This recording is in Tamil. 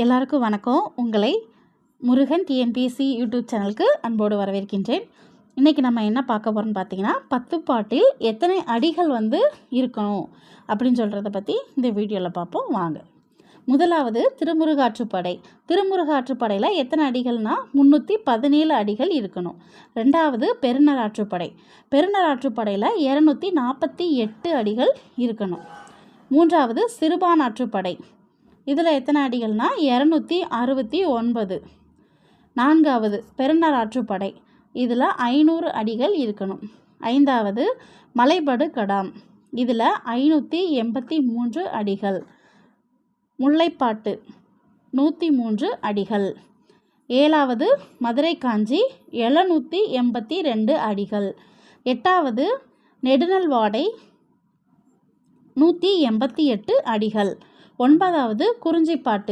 எல்லாருக்கும் வணக்கம். உங்களை முருகன் டிஎன்பிஎஸ்சி யூடியூப் சேனலுக்கு அன்போடு வரவேற்கின்றேன். இன்றைக்கி நம்ம என்ன பார்க்க போகிறோம்னு பார்த்தீங்கன்னா, 10 பாட்டில் எத்தனை அடிகள் இருக்கணும் அப்படின்னு சொல்கிறத பற்றி இந்த வீடியோவில் பார்ப்போம் வாங்க. முதலாவது திருமுருகாற்றுப்படை. திருமுருகாற்றுப்படையில் எத்தனை அடிகள்னால் 317 அடிகள் இருக்கணும். ரெண்டாவது பெருநராற்றுப்படை. பெருநராற்றுப்படையில் 248 அடிகள் இருக்கணும். மூன்றாவது சிறுபானாற்றுப்படை. இதில் எத்தனை அடிகள்னால் 269. நான்காவது பெருநராற்றுப்படை. இதில் 500 அடிகள் இருக்கணும். ஐந்தாவது மலைபடு கடாம். இதில் 583 அடிகள். முல்லைப்பாட்டு 103 அடிகள். ஏழாவது மதுரை காஞ்சி 782 அடிகள். எட்டாவது நெடுநல்வாடை 188 அடிகள். ஒன்பதாவது குறிஞ்சிப்பாட்டு